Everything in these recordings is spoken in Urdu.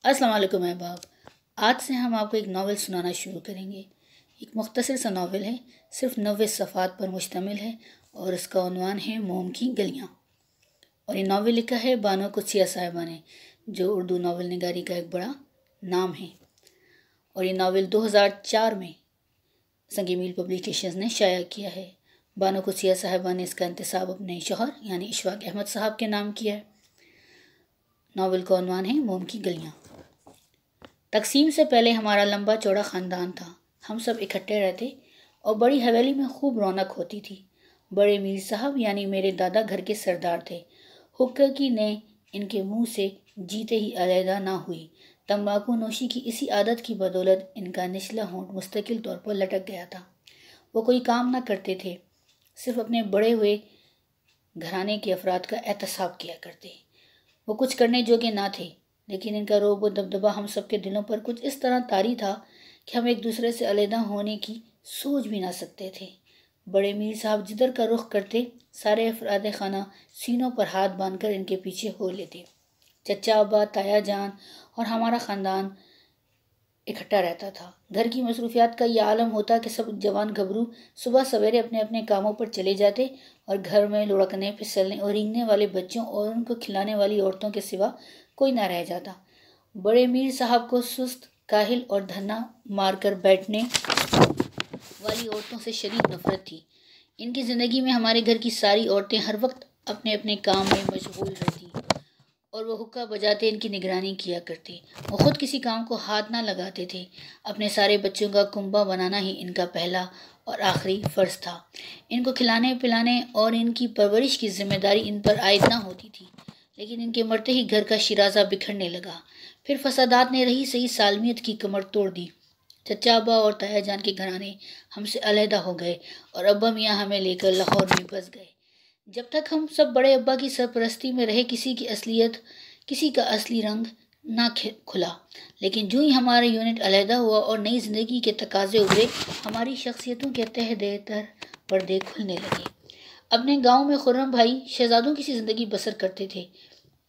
السلام علیکم احباب۔ آج سے ہم آپ کو ایک ناول سنانا شروع کریں گے۔ ایک مختصر سا ناول ہے، صرف 90 صفحات پر مشتمل ہے اور اس کا عنوان ہے موم کی گلیاں۔ اور یہ ناول لکھا ہے بانو قدسیہ صاحبہ نے، جو اردو ناول نگاری کا ایک بڑا نام ہے۔ اور یہ ناول 2004 میں سنگ میل پبلیکیشنز نے شائع کیا ہے۔ بانو قدسیہ صاحبہ نے اس کا انتساب اپنے شوہر یعنی اشفاق احمد صاحب کے نام کیا ہے۔ ناول کا عنوان ہے موم کی گلیاں۔ تقسیم سے پہلے ہمارا لمبا چوڑا خاندان تھا۔ ہم سب اکٹھے رہتے اور بڑی حویلی میں خوب رونق ہوتی تھی۔ بڑے میر صاحب یعنی میرے دادا گھر کے سردار تھے۔ حقہ کی نے ان کے منہ سے جیتے ہی علیحدہ نہ ہوئی۔ تمباکو نوشی کی اسی عادت کی بدولت ان کا نچلا ہونٹ مستقل طور پر لٹک گیا تھا۔ وہ کوئی کام نہ کرتے تھے، صرف اپنے بڑے ہوئے گھرانے کے افراد کا احتساب کیا کرتے۔ وہ کچھ کرنے جوگے نہ تھے، لیکن ان کا رعب و دبدبہ ہم سب کے دلوں پر کچھ اس طرح طاری تھا کہ ہم ایک دوسرے سے علیحدہ ہونے کی سوچ بھی نہ سکتے تھے۔ بڑے میر صاحب جدھر کا رخ کرتے، سارے افراد خانہ سینوں پر ہاتھ باندھ کر ان کے پیچھے ہو لیتے۔ چچا ابا، تایا جان اور ہمارا خاندان اکٹھا رہتا تھا۔ گھر کی مصروفیات کا یہ عالم ہوتا کہ سب جوان گھبرو صبح سویرے اپنے اپنے کاموں پر چلے جاتے اور گھر میں لڑکنے، پھسلنے اور رینگنے والے بچوں اور ان کو کھلانے والی عورتوں کے سوا کوئی نہ رہ جاتا۔ بڑے میر صاحب کو سست، کاہل اور دھرنا مار کر بیٹھنے والی عورتوں سے شدید نفرت تھی۔ ان کی زندگی میں ہمارے گھر کی ساری عورتیں ہر وقت اپنے اپنے کام میں مشغول رہتی اور وہ حقہ بجاتے ان کی نگرانی کیا کرتے۔ وہ خود کسی کام کو ہاتھ نہ لگاتے تھے۔ اپنے سارے بچوں کا کنبہ بنانا ہی ان کا پہلا اور آخری فرض تھا۔ ان کو کھلانے پلانے اور ان کی پرورش کی ذمہ داری ان پر عائد نہ ہوتی تھی، لیکن ان کے مرتے ہی گھر کا شیرازہ بکھرنے لگا۔ پھر فسادات نے رہی سہی سالمیت کی کمر توڑ دی۔ چچا ابا اور تایا جان کے گھرانے ہم سے علیحدہ ہو گئے اور ابا میاں ہمیں لے کر لاہور میں بس گئے۔ جب تک ہم سب بڑے ابا کی سرپرستی میں رہے، کسی کی اصلیت، کسی کا اصلی رنگ نہ کھلا، لیکن جو ہی ہمارا یونٹ علیحدہ ہوا اور نئی زندگی کے تقاضے ابھرے، ہماری شخصیتوں کے تہ دہ تر پردے کھلنے لگے۔ اپنے گاؤں میں خرم بھائی شہزادوں کی سی زندگی بسر کرتے تھے۔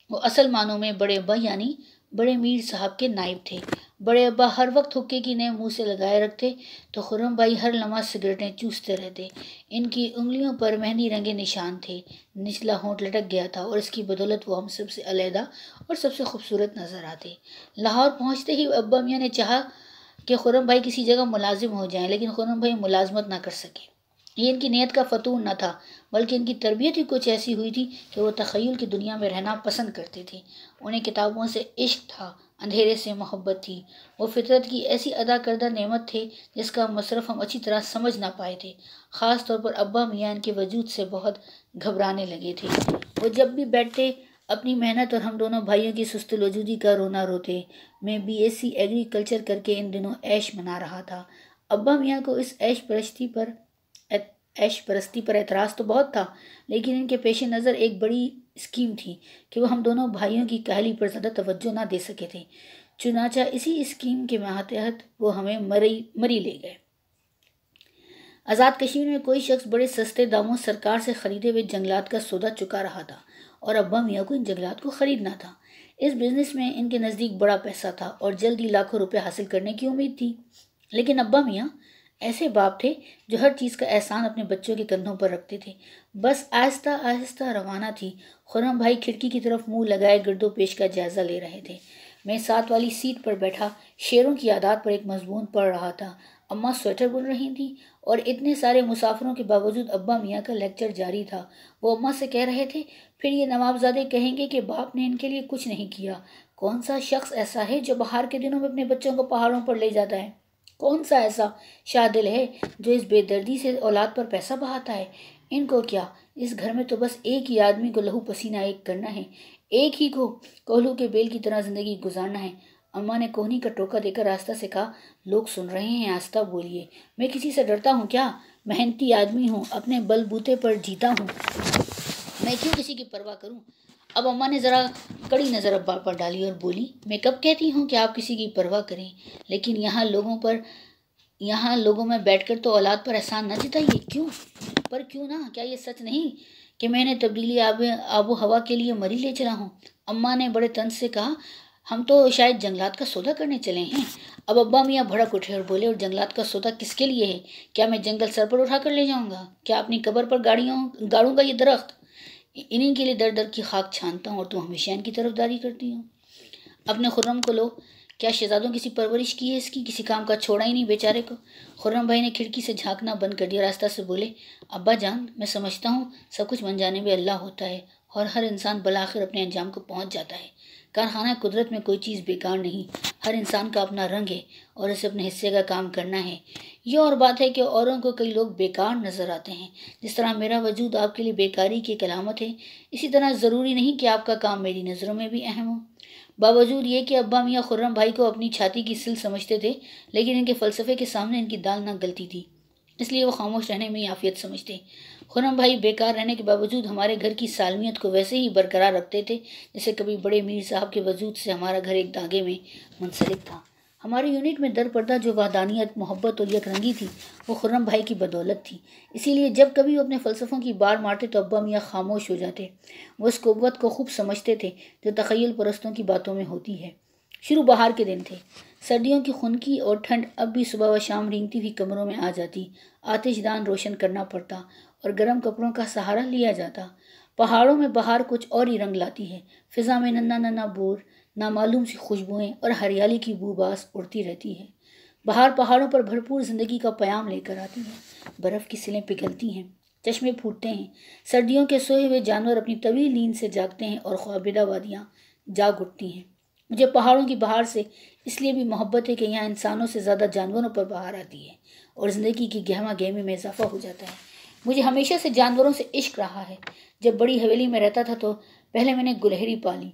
وہ اصل معنوں میں بڑے ابا یعنی بڑے میر صاحب کے نائب تھے۔ بڑے ابا ہر وقت حقے کی نئے منہ سے لگائے رکھتے تو خرم بھائی ہر لمحہ سگریٹیں چوستے رہتے۔ ان کی انگلیوں پر مہندی رنگے نشان تھے، نچلا ہونٹ لٹک گیا تھا اور اس کی بدولت وہ ہم سب سے علیحدہ اور سب سے خوبصورت نظر آتے۔ لاہور پہنچتے ہی ابا میاں نے چاہا کہ خرم بھائی کسی جگہ ملازم ہو جائیں، لیکن خرم بھائی ملازمت نہ کر سکے۔ یہ ان کی نیت کا فتور نہ تھا، بلکہ ان کی تربیت ہی کچھ ایسی ہوئی تھی کہ وہ تخیل کی دنیا میں رہنا پسند کرتے تھے۔ انہیں کتابوں سے عشق تھا، اندھیرے سے محبت تھی۔ وہ فطرت کی ایسی ادا کردہ نعمت تھے جس کا مصرف ہم اچھی طرح سمجھ نہ پائے تھے۔ خاص طور پر ابا میاں ان کے وجود سے بہت گھبرانے لگے تھے۔ وہ جب بھی بیٹھتے اپنی محنت اور ہم دونوں بھائیوں کی سست الوجودی کا رونا روتے۔ میں بی ایس سی ایگریکلچر کر کے ان دنوں عیش منا رہا تھا۔ ابا میاں کو اس عیش پرستی پر اعتراض تو بہت تھا، لیکن ان کے پیش نظر ایک بڑی اسکیم تھی کہ وہ ہم دونوں بھائیوں کی کاہلی پر زیادہ توجہ نہ دے سکے تھے۔ چنانچہ اسی اسکیم کے ماتحت وہ ہمیں مری لے گئے۔ آزاد کشمیر میں کوئی شخص بڑے سستے داموں سرکار سے خریدے ہوئے جنگلات کا سودا چکا رہا تھا اور ابا میاں کو ان جنگلات کو خریدنا تھا۔ اس بزنس میں ان کے نزدیک بڑا پیسہ تھا اور جلد ہی لاکھوں روپے حاصل کرنے کی امید تھی۔ لیکن ابا میاں ایسے باپ تھے جو ہر چیز کا احسان اپنے بچوں کے کندھوں پر رکھتے تھے۔ بس آہستہ آہستہ روانہ تھی۔ خرم بھائی کھڑکی کی طرف منہ لگائے گرد و پیش کا جائزہ لے رہے تھے۔ میں ساتھ والی سیٹ پر بیٹھا شعروں کی عادات پر ایک مضمون پڑھ رہا تھا۔ اماں سویٹر بن رہی تھیں اور اتنے سارے مسافروں کے باوجود ابا میاں کا لیکچر جاری تھا۔ وہ اماں سے کہہ رہے تھے، پھر یہ نوابزادے کہیں گے کہ باپ نے ان کے لیے کچھ نہیں کیا۔ کون سا شخص ایسا ہے جو بہار کے دنوں میں اپنے بچوں کو پہاڑوں پر لے جاتا ہے؟ کون سا ایسا شاہ دل ہے جو اس بے دردی سے اولاد پر پیسہ بہاتا ہے؟ ان کو کیا، اس گھر میں تو بس ایک ہی آدمی کو لہو پسینہ ایک کرنا ہے، ایک ہی کو کوہلو کے بیل کی طرح زندگی گزارنا ہے۔ اماں نے کوہنی کا ٹوکا دے کر آہستہ سے کہا، لوگ سن رہے ہیں، آہستہ بولیے۔ میں کسی سے ڈرتا ہوں کیا؟ محنتی آدمی ہوں، اپنے بل بوتے پر جیتا ہوں، میں کیوں کسی کی پرواہ کروں؟ اب اماں نے ذرا کڑی نظر ابا پر ڈالی اور بولی، میں کب کہتی ہوں کہ آپ کسی کی پرواہ کریں، لیکن یہاں لوگوں میں بیٹھ کر تو اولاد پر احسان نہ جتائیے۔ کیوں نہ؟ کیا یہ سچ نہیں کہ میں نے تبدیلی آب و ہوا کے لیے مری لے چلا ہوں؟ اماں نے بڑے طنز سے کہا، ہم تو شاید جنگلات کا سودا کرنے چلے ہیں۔ اب ابا میاں بھڑک اٹھے اور بولے، اور جنگلات کا سودا کس کے لیے ہے؟ کیا میں جنگل سر پر اٹھا کر لے جاؤں گا؟ کیا اپنی قبر پر گاڑوں گا یہ درخت؟ انہیں کے لیے در در کی خاک چھانتا ہوں اور تم ہمیشہ ان کی طرفداری کرتی ہوں۔ اپنے خرم کو لو، کیا شہزادوں کسی پرورش کی ہے اس کی؟ کسی کام کا چھوڑا ہی نہیں بیچارے کو۔ خرم بھائی نے کھڑکی سے جھانکنا بند کر دیا، راستہ سے بولے، ابا جان میں سمجھتا ہوں سب کچھ بن جانے میں اللہ ہوتا ہے اور ہر انسان بالآخر اپنے انجام کو پہنچ جاتا ہے۔ کارخانہ قدرت میں کوئی چیز بیکار نہیں، ہر انسان کا اپنا رنگ ہے اور اسے اپنے حصے کا کام کرنا ہے۔ یہ اور بات ہے کہ اوروں کو کئی لوگ بیکار نظر آتے ہیں، جس طرح میرا وجود آپ کے لیے بیکاری کی ایک علامت ہے، اسی طرح ضروری نہیں کہ آپ کا کام میری نظروں میں بھی اہم ہو۔ باوجود یہ کہ ابا میاں خرم بھائی کو اپنی چھاتی کی سل سمجھتے تھے، لیکن ان کے فلسفے کے سامنے ان کی دال نہ گلتی تھی، اس لیے وہ خاموش رہنے میں ہی عافیت سمجھتے۔ خرم بھائی بیکار رہنے کے باوجود ہمارے گھر کی سالمیت کو ویسے ہی برقرار رکھتے تھے جیسے کبھی بڑے میر صاحب کے وجود سے ہمارا گھر ایک دھاگے میں منسلک تھا۔ ہماری یونٹ میں در پردہ جو وحدانیت، محبت اور یک رنگی تھی وہ خرم بھائی کی بدولت تھی، اسی لیے جب کبھی وہ اپنے فلسفوں کی بار مارتے تو ابا میاں خاموش ہو جاتے۔ وہ اس قوت کو خوب سمجھتے تھے جو تخیل پرستوں کی باتوں میں ہوتی ہے۔ شروع بہار کے دن تھے، سردیوں کی خنکی اور ٹھنڈ اب بھی صبح و شام رینگتی ہوئی کمروں میں آ جاتی، آتش دان روشن کرنا پڑتا اور گرم کپڑوں کا سہارا لیا جاتا۔ پہاڑوں میں بہار کچھ اور ہی رنگ لاتی ہے، فضا میں ننا ننا بور، نامعلوم سی خوشبوئیں اور ہریالی کی بو باس اڑتی رہتی ہے۔ بہار پہاڑوں پر بھرپور زندگی کا پیام لے کر آتی ہے، برف کی سلیں پگھلتی ہیں، چشمے پھوٹتے ہیں، سردیوں کے سوئے ہوئے جانور اپنی طویل نیند سے جاگتے ہیں اور خوابیدہ وادیاں جاگ اٹھتی ہیں۔ مجھے پہاڑوں کی بہار سے اس لیے بھی محبت ہے کہ یہاں انسانوں سے زیادہ جانوروں پر بہار آتی ہے اور زندگی کی گہما گہمی میں اضافہ ہو جاتا ہے۔ مجھے ہمیشہ سے جانوروں سے عشق رہا ہے۔ جب بڑی حویلی میں رہتا تھا تو پہلے میں نے گلہری پالی،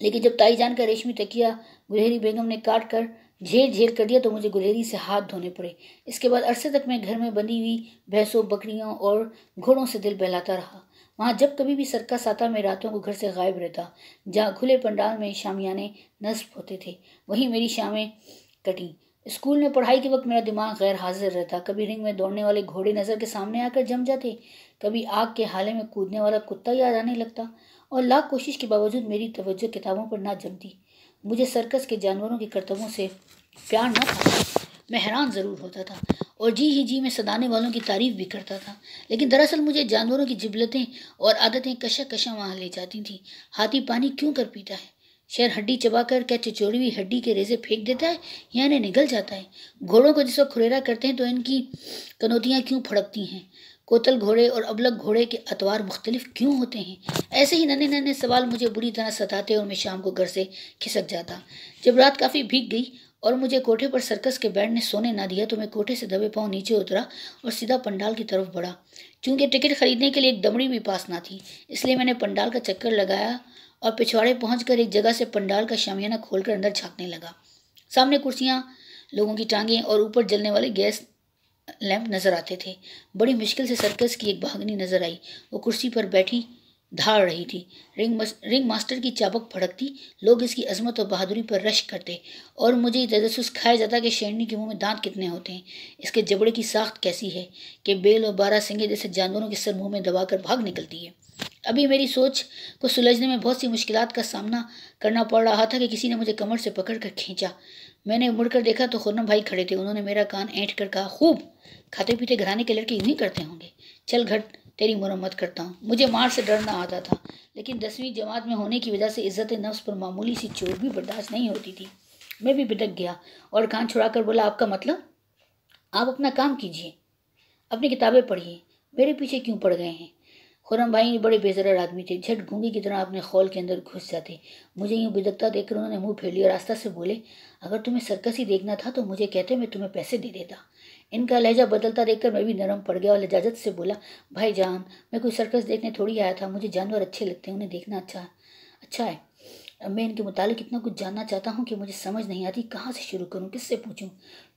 لیکن جب تائی جان کا ریشمی تکیہ گلہری بیگم نے کاٹ کر جھیر جھیر کر دیا تو مجھے گلہری سے ہاتھ دھونے پڑے۔ اس کے بعد عرصے تک میں گھر میں بندھی ہوئی بھینسوں، بکریوں اور گھوڑوں سے دل بہلاتا رہا۔ وہاں جب کبھی بھی سرکس آتا میں راتوں کو گھر سے غائب رہتا، جہاں کھلے پنڈال میں شامیانے نصب ہوتے تھے وہیں میری شامیں کٹیں۔ اسکول میں پڑھائی کے وقت میرا دماغ غیر حاضر رہتا، کبھی رنگ میں دوڑنے والے گھوڑے نظر کے سامنے آ کر جم جاتے، کبھی آگ کے ہالے میں کودنے والا کتا یاد آنے لگتا، اور لاکھ کوشش کے باوجود میری توجہ کتابوں پر نہ جمتی۔ مجھے سرکس کے جانوروں کے کرتبوں سے پیار نہ تھا، میں حیران ضرور ہوتا تھا اور جی میں سدانے والوں کی تعریف بھی کرتا تھا، لیکن دراصل مجھے جانوروں کی جبلتیں اور عادتیں کشا کشا وہاں لے جاتی تھیں۔ ہاتھی پانی کیوں کر پیتا ہے؟ شیر ہڈی چبا کر کیا چچوڑی ہوئی ہڈی کے ریزے پھینک دیتا ہے یا انہیں نگل جاتا ہے؟ گھوڑوں کو جس وقت کھریرا کرتے ہیں تو ان کی کنوتیاں کیوں پھڑکتی ہیں؟ کوتل گھوڑے اور ابلک گھوڑے کے اتوار مختلف کیوں ہوتے ہیں؟ ایسے ہی ننے ننے سوال مجھے بری طرح ستاتے اور میں شام کو گھر سے کھسک جاتا۔ جب رات کافی بھیگ گئی اور مجھے کوٹھے پر سرکس کے بیڈ نے سونے نہ دیا تو میں کوٹھے سے دبے پاؤں نیچے اترا اور سیدھا پنڈال کی طرف بڑھا۔ چونکہ ٹکٹ خریدنے کے لیے ایک دمڑی بھی پاس نہ تھی، اس لیے میں نے پنڈال کا چکر لگایا اور پچھواڑے پہنچ کر ایک جگہ سے پنڈال کا شامیانہ کھول کر اندر جھانکنے لگا۔ سامنے کرسیاں، لوگوں کی ٹانگیں اور اوپر جلنے والے گیس لیمپ نظر آتے تھے۔ بڑی مشکل سے سرکس کی ایک بھاگنی نظر آئی، وہ کرسی پر بیٹھی دھاڑ رہی تھی، رنگ ماسٹر کی چابک پھڑکتی، لوگ اس کی عظمت اور بہادری پر رشک کرتے اور مجھے یہ تجسس کھایا جاتا کہ شیرنی کے منہ میں دانت کتنے ہوتے ہیں، اس کے جبڑے کی ساخت کیسی ہے کہ بیل اور 12 سنگے جیسے جانوروں کے سر منہ میں دبا کر بھاگ نکلتی ہے۔ ابھی میری سوچ کو سلجھنے میں بہت سی مشکلات کا سامنا کرنا پڑ رہا تھا کہ کسی نے مجھے کمر سے پکڑ کر کھینچا۔ میں نے مڑ کر دیکھا تو خرم بھائی کھڑے تھے، انہوں نے میرا کان اینٹ کر کہا، خوب کھاتے پیتے گھرانے کے لڑکے یوں ہی کرتے ہوں گے، چل گھٹ تیری مرمت کرتا ہوں۔ مجھے مار سے ڈر نہ آتا تھا، لیکن 10ویں جماعت میں ہونے کی وجہ سے عزت نفس پر معمولی سی چوٹ بھی برداشت نہیں ہوتی تھی۔ میں بھی بھٹک گیا اور کان چھڑا کر بولا، آپ کا مطلب؟ آپ اپنا کام کیجیے، اپنی کتابیں پڑھیے، میرے پیچھے کیوں پڑ گئے ہیں؟ خرم بھائی بڑے بے ضرر آدمی تھے، جھٹ گونگی کی طرح اپنے خول کے اندر گھس جاتے۔ مجھے یوں بدکتا دیکھ کر انہوں نے منہ پھیر لیا اور راستہ سے بولے، اگر تمہیں سرکس ہی دیکھنا تھا تو مجھے کہتے، میں تمہیں پیسے دے دیتا۔ ان کا لہجہ بدلتا دیکھ کر میں بھی نرم پڑ گیا اور لجاجت سے بولا، بھائی جان میں کوئی سرکس دیکھنے تھوڑی آیا تھا، مجھے جانور اچھے لگتے ہیں، انہیں دیکھنا اچھا ہے۔ میں ان کے متعلق اتنا کچھ جاننا چاہتا ہوں کہ مجھے سمجھ نہیں آتی کہاں سے شروع کروں، کس سے پوچھوں،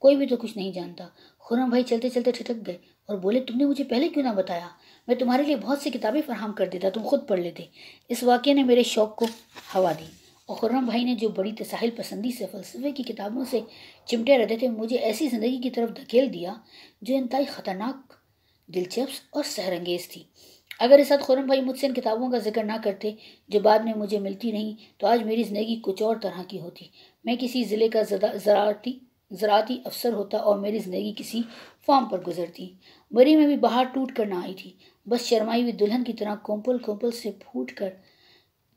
کوئی بھی تو کچھ نہیں جانتا۔ خرم بھائی چلتے چلتے ٹھٹک گئے اور بولے، تم نے مجھے پہلے کیوں نہ بتایا؟ میں تمہارے لیے بہت سی کتابیں فراہم کر دیتا، تم خود پڑھ لیتے۔ اس واقعے نے میرے شوق کو ہوا دی اور خرم بھائی نے جو بڑی تساہل پسندی سے فلسفے کی کتابوں سے چمٹے رہتے تھے مجھے ایسی زندگی کی طرف دھکیل دیا جو انتہائی خطرناک، دلچسپ اور سحر انگیز تھی۔ اگر اس وقت خرم بھائی مجھ سے ان کتابوں کا ذکر نہ کرتے جو بعد میں مجھے ملتی نہیں تو آج میری زندگی کچھ اور طرح کی ہوتی۔ میں کسی ضلع کا زراعتی افسر ہوتا اور میری زندگی کسی فارم پر گزرتی۔ مری میں بھی باہر ٹوٹ کر نہ آئی تھی، بس شرمائی ہوئی دلہن کی طرح کومپل کومپل سے پھوٹ کر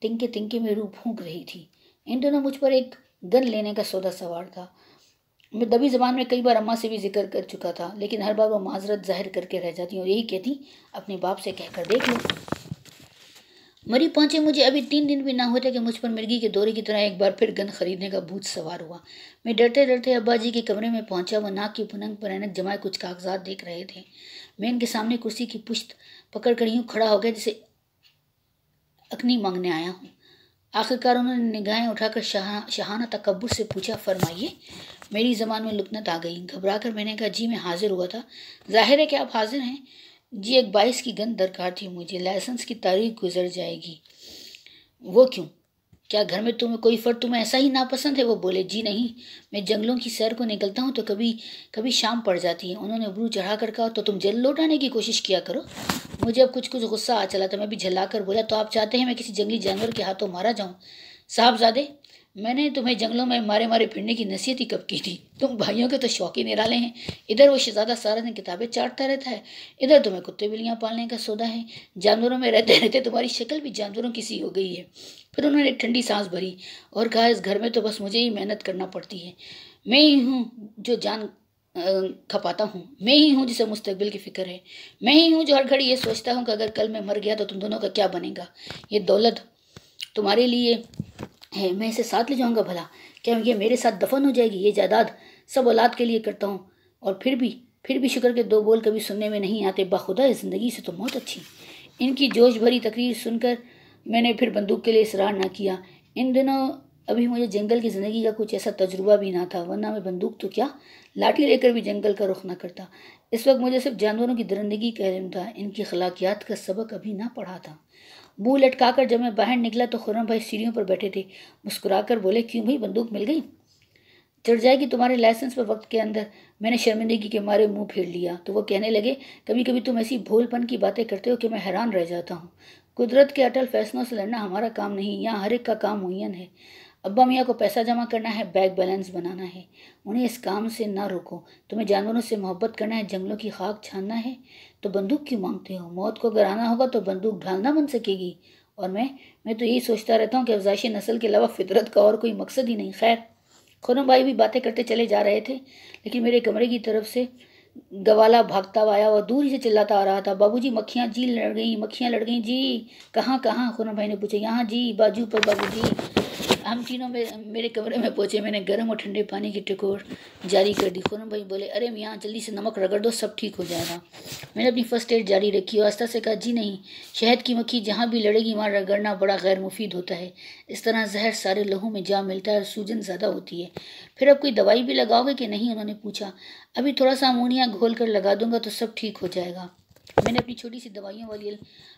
تنکے تنکے میں روح پھونک رہی تھی۔ ان دنوں مجھ پر ایک گن لینے کا سودا سوار تھا۔ میں دبی زبان میں کئی بار اماں سے بھی ذکر کر چکا تھا، لیکن ہر بار وہ معذرت ظاہر کر کے رہ جاتی اور یہی کہتی اپنے باپ سے کہہ کر دیکھ لو۔ مری پہنچے مجھے ابھی 3 دن بھی نہ ہوتے کہ مجھ پر مرغی کے دورے کی طرح ایک بار پھر گن خریدنے کا بھوت سوار ہوا۔ میں ڈرتے ڈرتے ابا جی کے کمرے میں پہنچا۔ وہ ناک کی پھنک پر اینک جمائے کچھ کاغذات دیکھ رہے تھے۔ میں ان کے سامنے کرسی کی پشت پکڑ کر یوں کھڑا ہو گیا جسے اکنی مانگنے آیا ہوں۔ آخرکار انہوں نے نگاہیں اٹھا کر شاہانہ تکبر سے پوچھا، فرمائیے۔ میری زبان میں لکنت آ گئی۔ گھبرا کر میں نے کہا، جی میں حاضر ہوا تھا۔ ظاہر ہے کہ آپ حاضر ہیں۔ جی ایک 22 کی گن درکار تھی مجھے، لائسنس کی تاریخ گزر جائے گی۔ وہ کیوں؟ کیا گھر میں کوئی فرد تمہیں ایسا ہی ناپسند ہے؟ وہ بولے، جی نہیں، میں جنگلوں کی سیر کو نکلتا ہوں تو کبھی شام پڑ جاتی ہے۔ انہوں نے ابرو چڑھا کر کہا، تو تم جلد لوٹ آنے کی کوشش کیا کرو۔ مجھے اب کچھ غصہ آ چلا تھا۔ میں بھی جھلا کر بولا، تو آپ چاہتے ہیں میں کسی جنگلی جانور کے ہاتھوں مارا جاؤں؟ صاحبزادے، میں نے تمہیں جنگلوں میں مارے پھرنے کی نصیحت ہی کب کی تھی؟ تم بھائیوں کے تو شوقی نرالے ہیں۔ ادھر وہ شہزادہ سارا دن کتابیں چاٹتا رہتا ہے، ادھر تمہیں کتے بلیاں پالنے کا سودا ہے۔ جانوروں میں رہتے رہتے تمہاری شکل بھی جانوروں کی سی ہو گئی ہے۔ پھر انہوں نے ایک ٹھنڈی سانس بھری اور کہا، اس گھر میں تو بس مجھے ہی محنت کرنا پڑتی ہے۔ میں ہی ہوں جو جان کھپاتا ہوں، میں ہی ہوں جسے مستقبل کی فکر ہے، میں ہی ہوں جو ہر گھڑی یہ سوچتا ہوں کہ اگر کل میں مر گیا تو تم دونوں کا کیا بنے گا۔ یہ دولت تمہارے لیے ہے، میں اسے ساتھ لے جاؤں گا بھلا؟ کیا یہ میرے ساتھ دفن ہو جائے گی؟ یہ جائیداد سب اولاد کے لیے کرتا ہوں، اور پھر بھی شکر کے 2 بول کبھی سننے میں نہیں آتے۔ بخدا اس زندگی سے تو موت اچھی۔ ان کی جوش بھری تقریر سن کر میں نے پھر بندوق کے لیے اصرار نہ کیا۔ ان دنوں ابھی مجھے جنگل کی زندگی کا کچھ ایسا تجربہ بھی نہ تھا، ورنہ میں بندوق تو کیا، لاٹھی لے کر بھی جنگل کا رخ نہ کرتا۔ اس وقت مجھے صرف جانوروں کی درندگی کا علم تھا، ان کی اخلاقیات کا سبق ابھی نہ پڑھا تھا۔ منہ لٹکا کر جب میں باہر نکلا تو خرم بھائی سیڑھیوں پر بیٹھے تھے۔ مسکرا کر بولے، کیوں بھائی، بندوق مل گئی؟ چڑھ جائے گی تمہارے لائسنس پر وقت کے اندر۔ میں نے شرمندگی کے مارے منہ پھیر لیا تو وہ کہنے لگے، کبھی کبھی تم ایسی بھول پن کی باتیں کرتے ہو کہ میں حیران رہ جاتا ہوں۔ قدرت کے اٹل فیصلوں سے لڑنا ہمارا کام نہیں، یہاں ہر ایک کا کام معین ہے۔ ابا میاں کو پیسہ جمع کرنا ہے، بینک بیلنس بنانا ہے، انہیں اس کام سے نہ روکو۔ تمہیں جانوروں سے محبت کرنا ہے، جنگلوں کی خاک چھاننا ہے، تو بندوق کیوں مانگتے ہو؟ موت کو اگر آنا ہوگا تو بندوق ڈھال نہ بن سکے گی۔ اور میں تو یہی سوچتا رہتا ہوں کہ افزائش نسل کے علاوہ فطرت کا اور کوئی مقصد ہی نہیں۔ خیر، خرم بھائی بھی باتیں کرتے چلے جا رہے تھے، لیکن میرے کمرے کی طرف سے گوالا بھاگتا ہوا آیا اور دور ہی سے چلاتا آ رہا تھا، بابو جی مکھیاں جی لڑ گئیں، مکھیاں لڑ گئیں جی۔ کہاں؟ خرم بھائی نے پوچھا۔ یہاں جی، بازو پر بابو جی۔ ہم تینوں میرے کمرے میں پہنچے۔ میں نے گرم اور ٹھنڈے پانی کی ٹکور جاری کر دی۔ خرم بھائی بولے، ارے میاں جلدی سے نمک رگڑ دو، سب ٹھیک ہو جائے گا۔ میں نے اپنی فرسٹ ایڈ جاری رکھی اور آہستہ سے کہا، جی نہیں، شہد کی مکھی جہاں بھی لڑے گی وہاں رگڑنا بڑا غیر مفید ہوتا ہے، اس طرح زہر سارے لہو میں جا ملتا ہے اور سوجن زیادہ ہوتی ہے۔ پھر اب کوئی دوائی بھی لگاؤ گے کہ نہیں؟ انہوں نے پوچھا۔ ابھی تھوڑا سا امونیا گھول کر لگا دوں گا تو سب ٹھیک ہو جائے گا۔ میں نے اپنی چھوٹی سی دوائیوں والی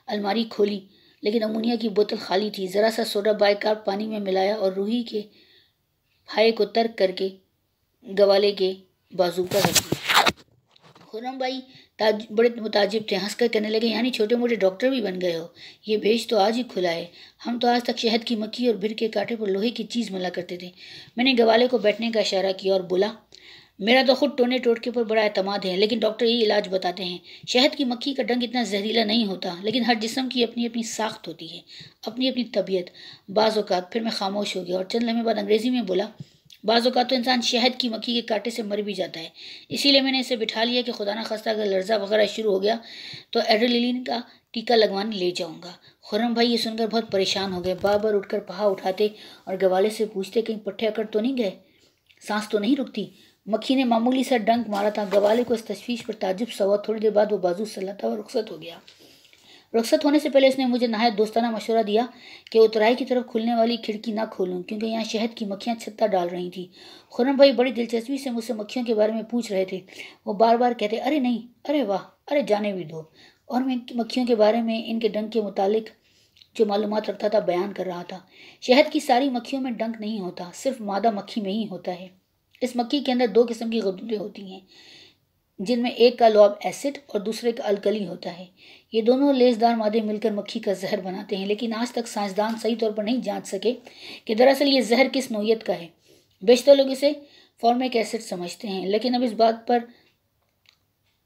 الماری کھولی، لیکن امونیا کی بوتل خالی تھی۔ ذرا سا سوڈا بائی کارب پانی میں ملایا اور روئی کے پھائے کو ترک کر کے گوالے کے بازو پر رکھ دیا۔ خرم بھائی بڑے متعجب تھے، ہنس کر کہنے لگے، یعنی چھوٹے موٹے ڈاکٹر بھی بن گئے ہو؟ یہ بھیج تو آج ہی کھلا ہے، ہم تو آج تک شہد کی مکھی اور بھر کے کانٹے پر لوہے کی چیز ملا کرتے تھے۔ میں نے گوالے کو بیٹھنے کا اشارہ کیا اور بولا، میرا تو خود ٹونے ٹوٹکے پر بڑا اعتماد ہے، لیکن ڈاکٹر یہی علاج بتاتے ہیں۔ شہد کی مکھی کا ڈنک اتنا زہریلا نہیں ہوتا، لیکن ہر جسم کی اپنی اپنی ساخت ہوتی ہے، اپنی اپنی طبیعت۔ بعض اوقات، پھر میں خاموش ہو گیا اور چند لمحے بعد انگریزی میں بولا، بعض اوقات تو انسان شہد کی مکھی کے کانٹے سے مر بھی جاتا ہے، اسی لیے میں نے اسے بٹھا لیا کہ خدا نخواستہ اگر لرزہ وغیرہ شروع ہو گیا تو ایڈرینلین کا ٹیکہ لگوانے لے جاؤں گا۔ خرم بھائی یہ سن کر بہت پریشان ہو گئے، بار بار اٹھ کر پہا اٹھاتے اور گوالے سے پوچھتے، کہیں پٹھے اکڑ تو نہیں گئے؟ سانس تو نہیں رکتی؟ مکھی نے معمولی سا ڈنک مارا تھا۔ گوالے کو اس تشویش پر تعجب سا ہوا۔ تھوڑی دیر بعد وہ بازو سلاتا ہوا رخصت ہو گیا۔ رخصت ہونے سے پہلے اس نے مجھے نہایت دوستانہ مشورہ دیا کہ اترائی کی طرف کھلنے والی کھڑکی نہ کھولوں، کیونکہ یہاں شہد کی مکھیاں چھتا ڈال رہی تھیں۔ خرم بھائی بڑی دلچسپی سے مجھ سے مکھیوں کے بارے میں پوچھ رہے تھے۔ وہ بار بار کہتے، ارے نہیں، ارے واہ، ارے جانے بھی دو، اور میں مکھیوں کے بارے میں ان کے ڈنک کے متعلق جو معلومات رکھتا تھا بیان کر رہا تھا۔ شہد کی ساری مکھیوں میں ڈنک نہیں ہوتا، صرف مادہ مکھی میں ہی ہوتا ہے۔ اس مکھی کے اندر 2 قسم کی غدودیں ہوتی ہیں، جن میں ایک کا لعاب ایسڈ اور دوسرے کا الکلی ہوتا ہے۔ یہ دونوں لیسدار مادے مل کر مکھی کا زہر بناتے ہیں، لیکن آج تک سائنسدان صحیح طور پر نہیں جانچ سکے کہ دراصل یہ زہر کس نوعیت کا ہے۔ بیشتر لوگ اسے فارمک ایسڈ سمجھتے ہیں، لیکن اب اس بات پر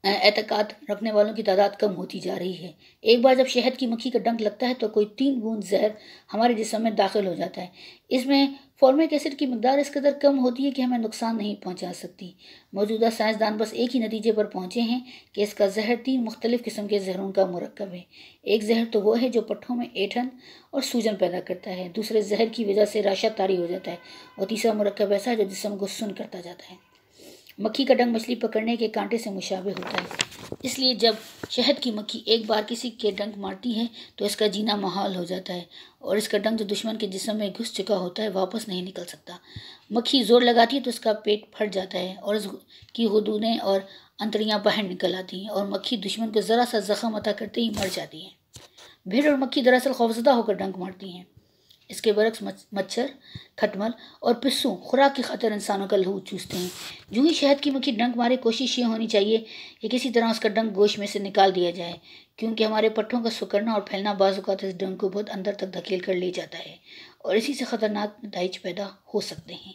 اعتقاد رکھنے والوں کی تعداد کم ہوتی جا رہی ہے۔ ایک بار جب شہد کی مکھی کا ڈنک لگتا ہے تو کوئی 3 بوند زہر ہمارے جسم میں داخل ہو جاتا ہے۔ اس میں فارمک ایسڈ کی مقدار اس قدر کم ہوتی ہے کہ ہمیں نقصان نہیں پہنچا سکتی۔ موجودہ سائنسدان بس ایک ہی نتیجے پر پہنچے ہیں کہ اس کا زہر 3 مختلف قسم کے زہروں کا مرکب ہے۔ ایک زہر تو وہ ہے جو پٹھوں میں ایٹھن اور سوجن پیدا کرتا ہے، دوسرے زہر کی وجہ سے راشا طاری ہو جاتا ہے، اور تیسرا مرکب ایسا ہے جو جسم کو سن کرتا جاتا ہے۔ مکھی کا ڈنک مچھلی پکڑنے کے کانٹے سے مشابہ ہوتا ہے، اس لیے جب شہد کی مکھی ایک بار کسی کے ڈنک مارتی ہے تو اس کا جینا محال ہو جاتا ہے، اور اس کا ڈنک جو دشمن کے جسم میں گھس چکا ہوتا ہے واپس نہیں نکل سکتا۔ مکھی زور لگاتی ہے تو اس کا پیٹ پھٹ جاتا ہے اور اس کی غدودیں اور انتڑیاں باہر نکل آتی ہیں، اور مکھی دشمن کو ذرا سا زخم عطا کرتے ہی مر جاتی ہے۔ بھیڑ اور مکھی دراصل خوفزدہ ہو کر ڈنک مارتی ہیں۔ اس کے برعکس مچھر، کھٹمل اور پسوں خوراک کی خاطر انسانوں کا لہو چوستے ہیں۔ جو ہی شہد کی مکھی ڈنک مارے، کوشش یہ ہونی چاہیے کہ کسی طرح اس کا ڈنک گوشت میں سے نکال دیا جائے، کیونکہ ہمارے پٹھوں کا سکڑنا اور پھیلنا بعض اوقات اس ڈنک کو بہت اندر تک دھکیل کر لے جاتا ہے، اور اسی سے خطرناک نتائج پیدا ہو سکتے ہیں۔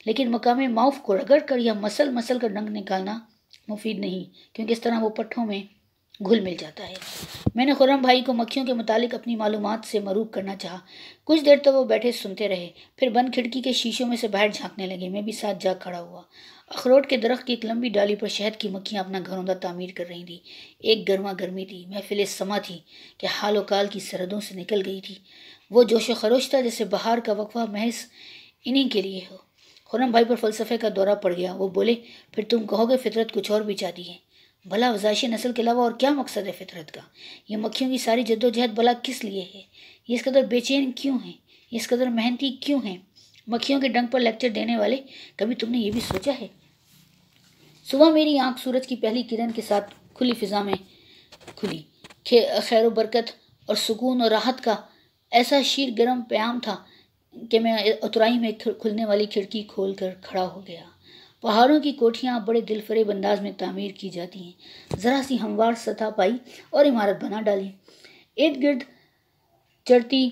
لیکن مقام معاف کو رگڑ کر یا مسل کر ڈنک نکالنا مفید نہیں، کیونکہ اس طرح وہ پٹھوں میں گھل مل جاتا ہے۔ میں نے خرم بھائی کو مکھیوں کے متعلق اپنی معلومات سے مروب کرنا چاہا۔ کچھ دیر تک وہ بیٹھے سنتے رہے، پھر بند کھڑکی کے شیشوں میں سے باہر جھانکنے لگے۔ میں بھی ساتھ جا کھڑا ہوا۔ اخروٹ کے درخت کی ایک لمبی ڈالی پر شہد کی مکھیاں اپنا گھروندا تعمیر کر رہی تھیں۔ ایک گرما گرمی تھی، محفل سما تھی کہ حال و کال کی سرحدوں سے نکل گئی تھی۔ وہ جوش و خروش تھا جیسے بہار کا وقفہ محض انہی کے لیے ہو۔ خرم بھائی پر فلسفے کا دورہ پڑ گیا۔ وہ بولے، پھر تم کہو گے فطرت کچھ اور بھی چاہتی ہے؟ بھلا افزائش نسل کے علاوہ اور کیا مقصد ہے فطرت کا؟ یہ مکھیوں کی ساری جدوجہد بھلا کس لیے ہے؟ یہ اس قدر بے چین کیوں ہیں؟ یہ اس قدر محنتی کیوں ہیں؟ مکھیوں کے ڈنک پر لیکچر دینے والے، کبھی تم نے یہ بھی سوچا ہے؟ صبح میری آنکھ سورج کی پہلی کرن کے ساتھ کھلی فضا میں کھلی۔ خیر و برکت اور سکون اور راحت کا ایسا شیر گرم پیام تھا کہ میں اترائی میں کھلنے والی کھڑکی کھول کر کھڑا ہو گیا۔ پہاڑوں کی کوٹھیاں بڑے دل فریب انداز میں تعمیر کی جاتی ہیں۔ ذرا سی ہموار سطح پائی اور عمارت بنا ڈالی۔ ارد گرد چڑھتی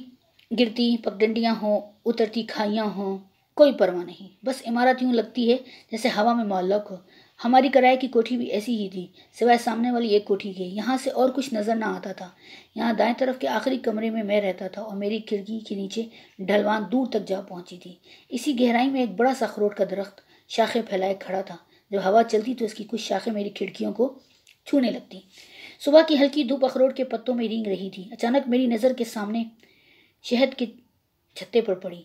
گرتی پگڈنڈیاں ہوں، اترتی کھائیاں ہوں، کوئی پرواہ نہیں، بس عمارت یوں لگتی ہے جیسے ہوا میں معلق ہو۔ ہماری کرائے کی کوٹھی بھی ایسی ہی تھی، سوائے سامنے والی ایک کوٹھی کے۔ یہاں سے اور کچھ نظر نہ آتا تھا۔ یہاں دائیں طرف کے آخری کمرے میں رہتا تھا، اور میری کھڑکی کے نیچے ڈھلوان دور تک جا پہنچی تھی۔ اسی گہرائی میں ایک بڑا سا اخروٹ کا درخت شاخیں پھیلائے کھڑا تھا۔ جب ہوا چلتی تو اس کی کچھ شاخیں میری کھڑکیوں کو چھونے لگتی۔ صبح کی ہلکی دھوپ اخروٹ کے پتوں میں رینگ رہی تھی۔ اچانک میری نظر کے سامنے شہد کے چھتے پر پڑی۔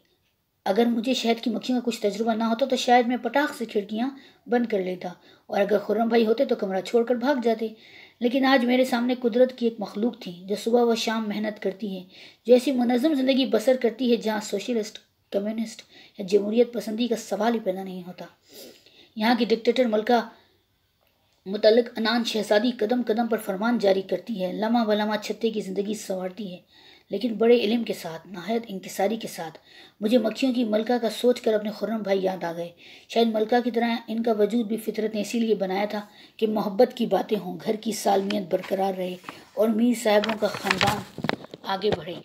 اگر مجھے شہد کی مکھیوں کا کچھ تجربہ نہ ہوتا تو شاید میں پٹاخ سے کھڑکیاں بند کر لیتا، اور اگر خرم بھائی ہوتے تو کمرہ چھوڑ کر بھاگ جاتے۔ لیکن آج میرے سامنے قدرت کی ایک مخلوق تھی جو صبح و شام محنت کرتی ہے، جو ایسی منظم زندگی بسر کرتی ہے جہاں سوشلسٹ، کمیونسٹ یا جمہوریت پسندی کا سوال ہی پیدا نہیں ہوتا۔ یہاں کی ڈکٹیٹر ملکہ متعلق انان شہزادی قدم قدم پر فرمان جاری کرتی ہے، لمحہ بلمحہ چھتے کی زندگی سنوارتی ہے، لیکن بڑے علم کے ساتھ، نہایت انکساری کے ساتھ۔ مجھے مکھیوں کی ملکہ کا سوچ کر اپنے خرم بھائی یاد آ گئے۔ شاید ملکہ کی طرح ان کا وجود بھی فطرت نے اسی لیے بنایا تھا کہ محبت کی باتیں ہوں، گھر کی سالمیت برقرار رہے اور میر صاحبوں کا خاندان آگے بڑھے۔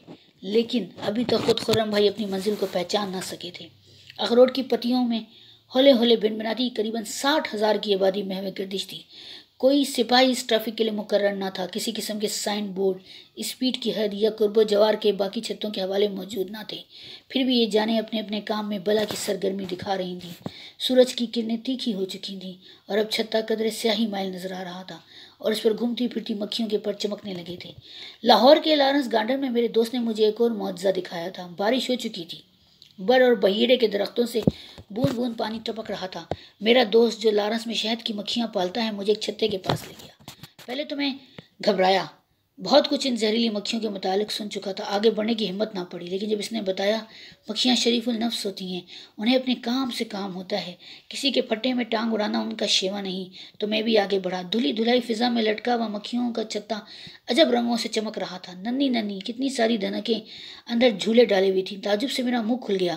لیکن ابھی تک خود خرم بھائی اپنی منزل کو پہچان نہ سکے تھے۔ اخروٹ کی پتیوں میں ہولے ہولے بنبناتی قریباً 60,000 کی آبادی محو گردش تھی۔ کوئی سپاہی اس ٹریفک کے لیے مقرر نہ تھا، کسی قسم کے سائن بورڈ، اسپیڈ کی حد یا قرب و جوار کے باقی چھتوں کے حوالے موجود نہ تھے۔ پھر بھی یہ جانیں اپنے اپنے کام میں بلا کی سرگرمی دکھا رہی تھیں۔ سورج کی کرنیں تیکھی ہو چکی تھیں اور اب چھتا قدرے سیاہی مائل نظر آ رہا تھا، اور اس پر گھومتی پھرتی مکھیوں کے پر چمکنے لگے تھے۔ لاہور کے لارنس گارڈن میں میرے دوست نے مجھے ایک اور معجزہ دکھایا تھا۔ بارش ہو چکی تھی، بر اور بہیرے کے درختوں سے بوند بوند پانی ٹپک رہا تھا۔ میرا دوست جو لارنس میں شہد کی مکھیاں پالتا ہے مجھے ایک چھتے کے پاس لے گیا۔ پہلے تو میں گھبرایا، بہت کچھ ان زہریلی مکھیوں کے متعلق سن چکا تھا، آگے بڑھنے کی ہمت نہ پڑی۔ لیکن جب اس نے بتایا مکھیاں شریف النفس ہوتی ہیں، انہیں اپنے کام سے کام ہوتا ہے، کسی کے پھٹے میں ٹانگ اڑانا ان کا شیوا نہیں، تو میں بھی آگے بڑھا۔ دھلی دھلائی فضا میں لٹکا ہوا مکھیوں کا چھتا عجب رنگوں سے چمک رہا تھا۔ ننھی ننھی کتنی ساری دھنکیں اندر جھولے ڈالے ہوئی تھیں۔ تعجب سے میرا منہ کھل گیا۔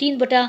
3/4